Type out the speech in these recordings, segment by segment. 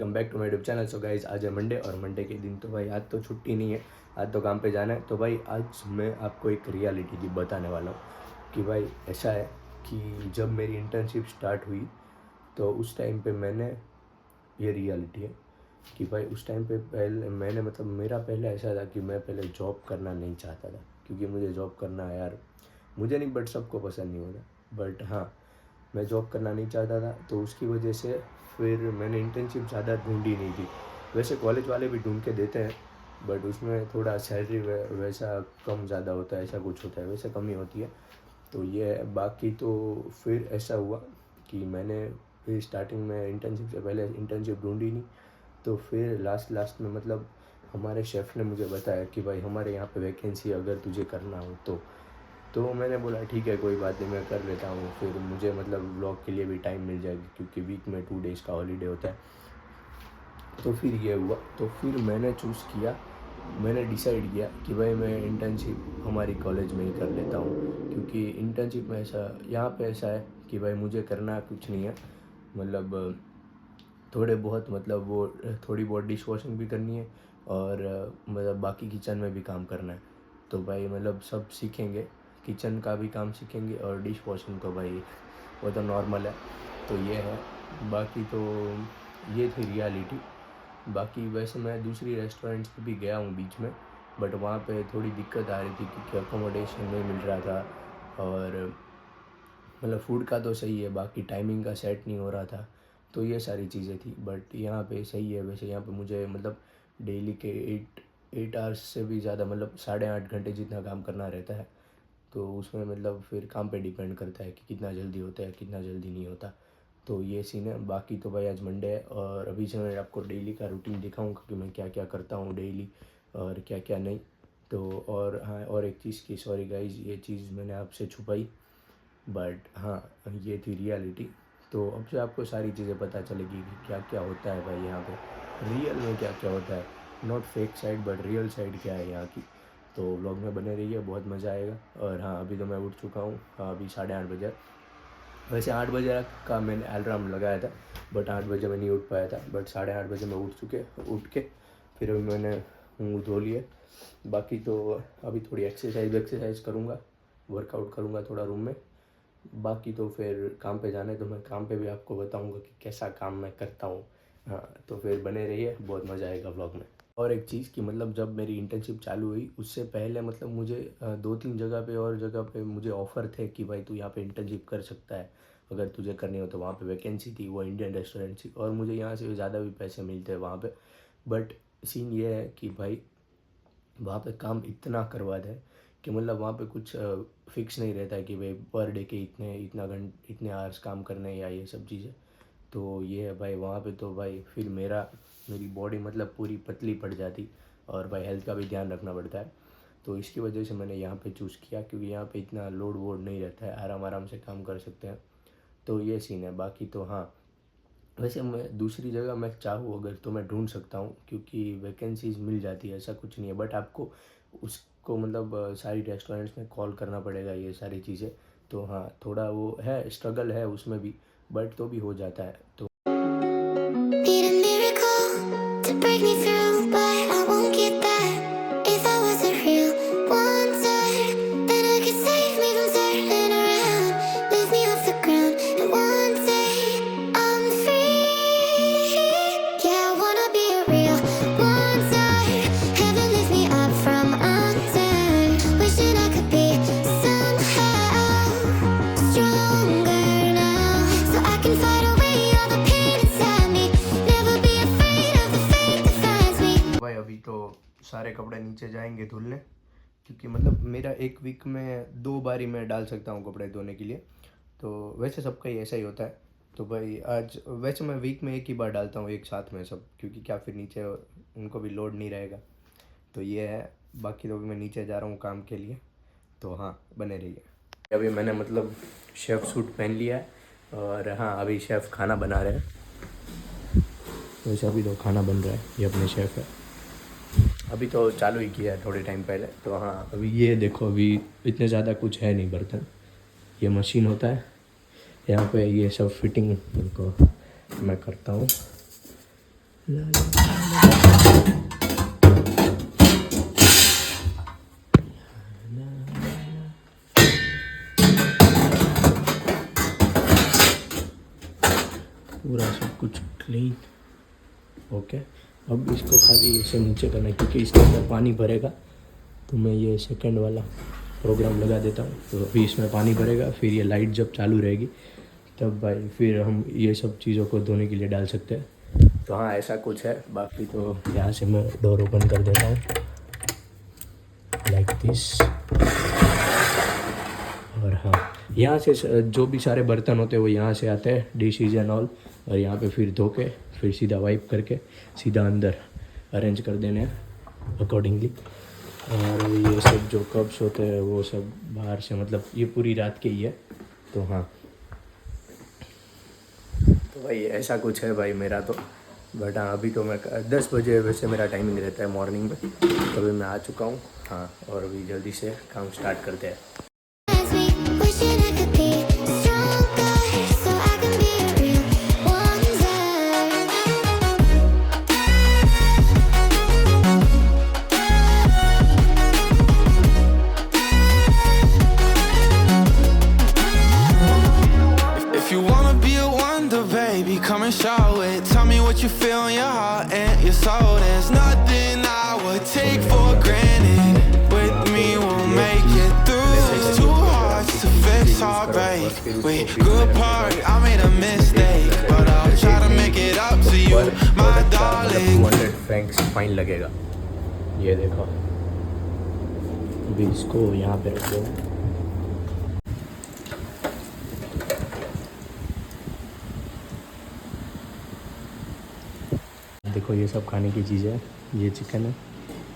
Welcome back to my YouTube channel. So guys आज है Monday और मंडे के दिन तो भाई आज तो छुट्टी नहीं है, आज तो काम पे जाना है। तो भाई आज मैं आपको एक रियलिटी की बताने वाला हूँ कि भाई ऐसा है कि जब मेरी इंटर्नशिप स्टार्ट हुई तो उस टाइम पे मैंने, ये रियलिटी है कि भाई उस टाइम पे पहले मैंने मेरा पहले ऐसा था कि मैं पहले जॉब करना नहीं चाहता था, क्योंकि मुझे जॉब करना यार मुझे नहीं बट सबको पसंद नहीं होता। बट हाँ, मैं जॉब करना नहीं चाहता था तो उसकी वजह से फिर मैंने इंटर्नशिप ज़्यादा ढूंढी नहीं थी। वैसे कॉलेज वाले भी ढूंढ के देते हैं बट उसमें थोड़ा सैलरी वैसा कम ज़्यादा होता है, ऐसा कुछ होता है, वैसे कमी होती है। तो ये है। बाकी तो फिर ऐसा हुआ कि मैंने फिर स्टार्टिंग में इंटर्नशिप से पहले इंटर्नशिप ढूंढी नहीं, तो फिर लास्ट में हमारे शेफ़ ने मुझे बताया कि भाई हमारे यहाँ पे वैकेंसी अगर तुझे करना हो तो मैंने बोला ठीक है कोई बात नहीं मैं कर लेता हूँ। फिर मुझे व्लॉग के लिए भी टाइम मिल जाएगी क्योंकि वीक में 2 डेज़ का हॉलीडे होता है। तो फिर ये हुआ, तो फिर मैंने चूज़ किया, मैंने डिसाइड किया कि भाई मैं इंटर्नशिप हमारी कॉलेज में ही कर लेता हूँ, क्योंकि इंटर्नशिप में ऐसा यहाँ पे ऐसा है कि भाई मुझे करना कुछ नहीं है, थोड़े बहुत वो थोड़ी बहुत डिश वॉशिंग भी करनी है और बाकी किचन में भी काम करना है। तो भाई सब सीखेंगे, किचन का भी काम सीखेंगे और डिश वॉशिंग तो भाई वो तो नॉर्मल है। तो ये है। बाकी तो ये थी रियलिटी। बाकी वैसे मैं दूसरी रेस्टोरेंट्स पे भी गया हूँ बीच में, बट वहाँ पे थोड़ी दिक्कत आ रही थी क्योंकि अकोमोडेशन नहीं मिल रहा था और फूड का तो सही है, बाकी टाइमिंग का सेट नहीं हो रहा था। तो ये सारी चीज़ें थी। बट यहाँ पे सही है। वैसे यहाँ पे मुझे डेली के 8 आवर्स से भी ज़्यादा 8.5 घंटे जितना काम करना रहता है। तो उसमें फिर काम पे डिपेंड करता है कि कितना जल्दी होता है कितना जल्दी नहीं होता। तो ये सीन है। बाकी तो भाई आज मंडे है और अभी से मैं आपको डेली का रूटीन दिखाऊंगा कि मैं क्या क्या करता हूँ डेली और क्या क्या नहीं। तो और हाँ, और एक चीज़ की सॉरी गाइज, ये चीज़ मैंने आपसे छुपाई, बट हाँ ये थी रियलिटी। तो अब से आपको सारी चीज़ें पता चलेगी कि क्या क्या होता है भाई यहाँ पे रियल में, क्या क्या होता है, not fake side but real side क्या है यहाँ की। तो व्लॉग में बने रहिए, बहुत मज़ा आएगा। और हाँ अभी तो मैं उठ चुका हूँ, हाँ अभी 8:30 बजे। वैसे 8 बजे का मैंने अलार्म लगाया था बट 8 बजे मैं नहीं उठ पाया था, बट 8:30 बजे मैं उठ के फिर अभी मैंने मुँह धो लिए। बाकी तो अभी थोड़ी एक्सरसाइज करूँगा, वर्कआउट करूँगा थोड़ा रूम में। बाकी तो फिर काम पे जाना है तो मैं काम पे भी आपको बताऊंगा कि कैसा काम मैं करता हूँ। हाँ तो फिर बने रहिए, बहुत मज़ा आएगा व्लॉग में। और एक चीज़ कि जब मेरी इंटर्नशिप चालू हुई उससे पहले मुझे 2-3 जगह पे मुझे ऑफ़र थे कि भाई तू यहाँ पे इंटर्नशिप कर सकता है, अगर तुझे करनी हो। तो वहाँ पे वैकेंसी थी, वो इंडियन रेस्टोरेंट थी और मुझे यहाँ से ज़्यादा भी पैसे मिलते हैं वहाँ पे। बट सीन ये है कि भाई वहाँ पे काम इतना करवा दें कि वहाँ पे कुछ फिक्स नहीं रहता है कि भाई पर डे के इतने आवर्स काम करने या ये सब चीज़ें। तो ये है भाई वहाँ पे। तो भाई फिर मेरी बॉडी पूरी पतली पड़ जाती और भाई हेल्थ का भी ध्यान रखना पड़ता है। तो इसकी वजह से मैंने यहाँ पे चूज़ किया, क्योंकि यहाँ पे इतना लोड वोड नहीं रहता है, आराम से काम कर सकते हैं। तो ये सीन है। बाकी तो हाँ, वैसे मैं दूसरी जगह मैं चाहूँ अगर तो मैं ढूंढ सकता हूँ, क्योंकि वैकेंसीज मिल जाती है, ऐसा कुछ नहीं है। बट आपको उसको सारी रेस्टोरेंट्स में कॉल करना पड़ेगा, ये सारी चीज़ें। तो हाँ थोड़ा वो है, स्ट्रगल है उसमें भी, बट तो भी हो जाता है। तो Need a miracle to break me through, but I won't get that. If I wasn't real, wonder, then I could save me from turning around, lift me off the ground, and one day I'm free. Yeah, I wanna be a real wonder. Heaven lift me up from under. Wishing I could be somehow stronger now, so I can fight away all the pain inside me. Never be afraid of the fate that finds me. भाई अभी तो सारे कपड़े नीचे जाएंगे धुलने, क्योंकि मेरा एक वीक में 2 बारी मैं डाल सकता हूँ कपड़े धोने के लिए। तो वैसे सबका ही ऐसा ही होता है। तो भाई आज वैसे मैं वीक में एक ही बार डालता हूँ एक साथ में सब, क्योंकि क्या फिर नीचे उनको भी लोड नहीं रहेगा। तो ये है। बाकी तो अभी मैं नीचे जा रहा हूँ काम के लिए। तो हाँ बने रहिए। अभी मैंने शेफ़ सूट पहन लिया है और हाँ अभी शेफ़ खाना बना रहे हैं। वैसे अभी तो खाना बन रहा है, ये अपने शेफ़ है, अभी तो चालू ही किया है थोड़े टाइम पहले। तो हाँ अभी ये देखो, अभी इतने ज़्यादा कुछ है नहीं बर्तन, ये मशीन होता है यहाँ पे, ये सब फिटिंग इनको मैं करता हूँ। पूरा सब कुछ क्लीन। ओके, अब इसको खाली ऐसे नीचे करना है क्योंकि इसके अंदर पानी भरेगा। तो मैं ये सेकंड वाला प्रोग्राम लगा देता हूँ। तो अभी इसमें पानी भरेगा, फिर ये लाइट जब चालू रहेगी तब भाई फिर हम ये सब चीज़ों को धोने के लिए डाल सकते हैं। तो हाँ, ऐसा कुछ है। बाकी तो यहाँ से मैं डोर ओपन कर देता हूँ लाइक दिस। और हाँ, यहाँ से जो भी सारे बर्तन होते हैं वो यहाँ से आते हैं, डिशेज एंड ऑल। और यहाँ पे फिर धो के फिर सीधा वाइप करके सीधा अंदर अरेंज कर देने हैं अकॉर्डिंगली। और ये सब जो कप्स होते हैं वो सब बाहर से, मतलब ये पूरी रात के ही है। तो हाँ, तो भाई ऐसा कुछ है भाई मेरा तो। बट हाँ, अभी तो मैं 10 बजे वैसे मेरा टाइमिंग रहता है मॉर्निंग में, तो अभी मैं आ चुका हूँ। हाँ, और अभी जल्दी से काम स्टार्ट करते हैं। As we wishing I could be stronger, so I can be a real wonder. If you wanna be a wonder, baby, come and show it. Tell me what you feel in your heart and your soul. There's nothing I would take for granted. With me, we'll make it through. It's too hard to fix heartbreak. We grew apart, I made a mistake, but I'll try to make it up to you, my darling. 200 Franks fine लगेगा। ये देखो, अभी इसको यहाँ पे रख दो। देखो, ये सब खाने की चीज़ें है। ये चिकन है,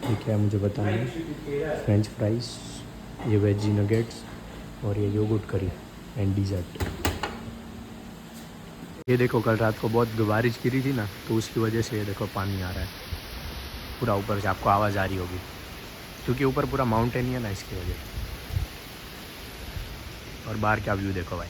ये क्या है मुझे बताना है। फ्रेंच फ्राइज, ये वेजी नगेट्स और ये योगर्ट करी एंड डिज़र्ट। ये देखो, कल रात को बहुत बारिश गिरी थी ना, तो उसकी वजह से ये देखो पानी आ रहा है पूरा ऊपर से। आपको आवाज़ आ रही होगी क्योंकि ऊपर पूरा माउंटेन ही है ना, इसकी वजह से। और बाहर क्या व्यू देखो भाई।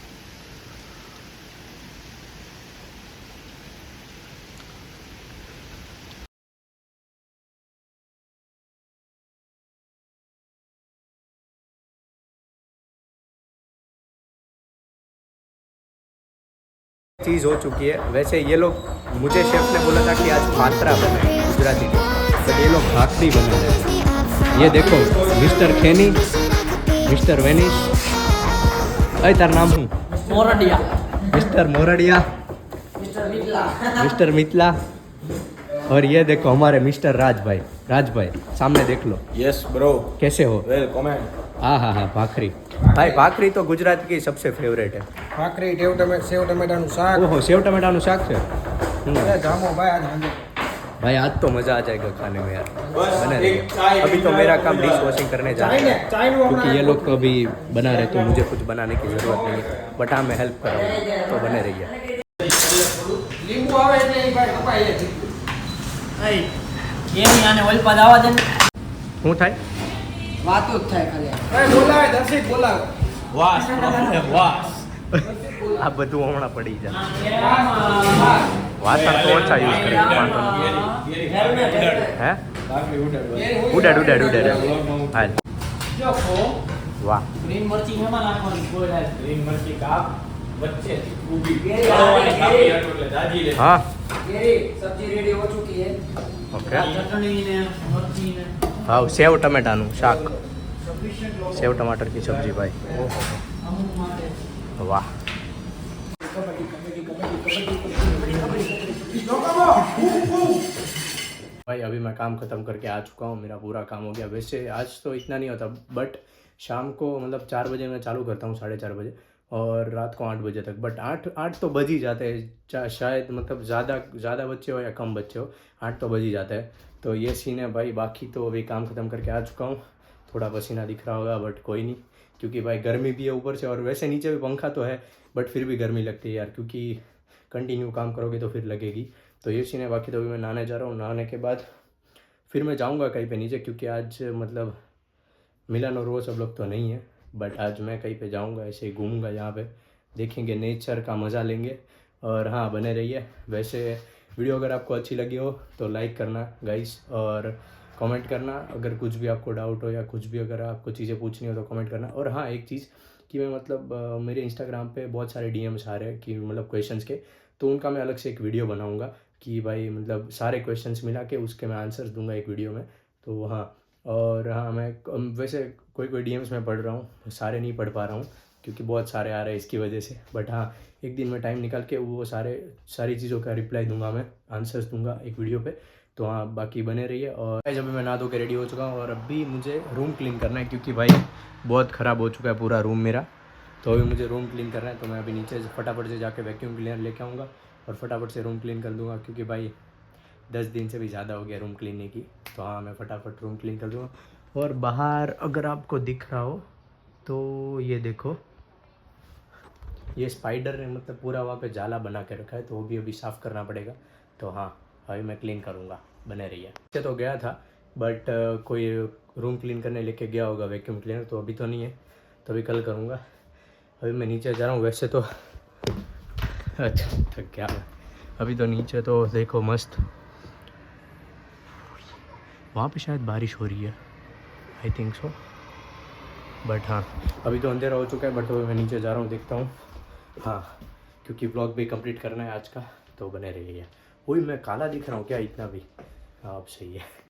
चीज़ हो चुकी है। वैसे ये लोग, मुझे शेफ ने बोला था कि आज पात्रा बने गुजराती के, तो ये लोग भाकरी बना रहे हैं। ये देखो, मिस्टर खेनी, मिस्टर वेनिश, अरे तार नाम हूँ मोरडिया, मिस्टर मोरडिया, मिस्टर मितला। और ये देखो हमारे मिस्टर राज भाई सामने देख लो। यस ब्रो, कैसे हो? Well comment. हाँ, भाखरी भाई, भाखरी तो गुजरात की सबसे फेवरेट है। ભાખરી સેવ ટમેટાનું શાક ओहो, सेव टमाटाનું શાક છે। અરે જામો ભાઈ આજ સાંજે भाई आज तो मज़ा आ जाएगा खाने में यार, बने रहिए। अभी तो मेरा काम डिश वॉशिंग करने जा रहा है क्योंकि ये लोग तो अभी बना रहे, तो मुझे कुछ बनाने की ज़रूरत नहीं है। बट हाँ, मैं हेल्प कर रहा हूँ, तो बने रहिए। લીંબુ આવે એટલે એ ભાઈ કપાઈ જાય એની આને ઓલપા દાવા દે ને શું થાય? વાતો જ થાય ખાલી ભાઈ બોલાવે દર્શિક બોલાવે વાસ વાસ આ બધું હમણાં પડી જાય। વાસણ તો ઓછા યુઝ કરે, હે ઉડાડ હાલ, વાહ। ગ્રીન મરચી એમાં નાખવાની કોઈ રાત ગ્રીન મરચી કાપ વચ્ચે ઊભી કેરી કાપી કેરી એટલે દાજી લે। હા, કેરી સબ્જી રેડી હો ચુકી है ઓકે। ચટણી ને મરચી ને હા, સેવ ટમેટાનું શાક, સફિશિયન્ટ લોકો સેવ ટમાટર की सब्जी भाई, અમુક માટે वाह। भाई अभी मैं काम ख़त्म करके आ चुका हूँ, मेरा पूरा काम हो गया। वैसे आज तो इतना नहीं होता, बट शाम को मतलब 4 बजे मैं चालू करता हूँ, 4:30 बजे, और रात को 8 बजे तक। बट 8 तो बज ही जाते हैं शायद, मतलब ज़्यादा बच्चे हो या कम बच्चे हो, 8 तो बज ही जाता है। तो ये सीन है भाई। बाकी तो अभी काम ख़त्म करके आ चुका हूँ। थोड़ा पसीना दिख रहा होगा बट कोई नहीं, क्योंकि भाई गर्मी भी है ऊपर से, और वैसे नीचे भी पंखा तो है बट फिर भी गर्मी लगती है यार, क्योंकि कंटिन्यू काम करोगे तो फिर लगेगी। तो ये सीन है। बाकी तो अभी मैं नहाने जा रहा हूँ, नहाने के बाद फिर मैं जाऊँगा कहीं पे नीचे, क्योंकि आज मतलब मिलन और वो सब लोग तो नहीं है, बट आज मैं कहीं पे जाऊँगा, ऐसे ही घूमूंगा, यहाँ पे देखेंगे, नेचर का मज़ा लेंगे। और हाँ, बने रहिए। वैसे वीडियो अगर आपको अच्छी लगी हो तो लाइक करना गाइस, और कमेंट करना अगर कुछ भी आपको डाउट हो या कुछ भी अगर आपको चीज़ें पूछनी हो तो कमेंट करना। और हाँ, एक चीज़ कि मैं मतलब मेरे इंस्टाग्राम पे बहुत सारे डीएम्स आ रहे हैं कि मतलब क्वेश्चंस के, तो उनका मैं अलग से एक वीडियो बनाऊंगा कि भाई मतलब सारे क्वेश्चंस मिला के उसके मैं आंसर्स दूंगा एक वीडियो में। तो हाँ, और हाँ मैं वैसे कोई डीएम्स मैं पढ़ रहा हूँ, सारे नहीं पढ़ पा रहा हूँ क्योंकि बहुत सारे आ रहे हैं इसकी वजह से, बट हाँ एक दिन मैं टाइम निकाल के वो सारी चीज़ों का रिप्लाई दूंगा, मैं आंसर्स दूंगा एक वीडियो पे। तो हाँ बाकी बने रहिए। और जब मैं नहा धो के रेडी हो चुका हूँ और अभी मुझे रूम क्लीन करना है क्योंकि भाई बहुत ख़राब हो चुका है पूरा रूम मेरा। तो अभी मुझे रूम क्लीन करना है, तो मैं अभी नीचे फटाफट से जाके वैक्यूम क्लीनर लेके आऊँगा और फटाफट से रूम क्लीन कर दूँगा क्योंकि भाई 10 दिन से भी ज़्यादा हो गया रूम क्लीनिंग की। तो हाँ मैं फटाफट रूम क्लीन कर दूँगा। और बाहर अगर आपको दिख रहा हो तो ये देखो, ये स्पाइडर ने मतलब पूरा वहाँ पे जाला बना के रखा है, तो वो भी अभी साफ़ करना पड़ेगा। तो हाँ अभी मैं क्लीन करूँगा, बने रहिए। ऐसे तो गया था बट कोई रूम क्लीन करने लेके गया होगा वैक्यूम क्लीनर, तो अभी तो नहीं है, तो अभी कल करूँगा। अभी मैं नीचे जा रहा हूँ वैसे तो अच्छा थक गया मैं। अभी तो नीचे तो देखो मस्त, वहाँ पे शायद बारिश हो रही है, आई थिंक सो, बट हाँ अभी तो अंधेरा हो चुका है। बट मैं नीचे जा रहा हूँ, देखता हूँ। हाँ क्योंकि ब्लॉग भी कंप्लीट करना है आज का, तो बने रहिए। वही मैं काला दिख रहा हूँ क्या इतना भी? हाँ अब सही है।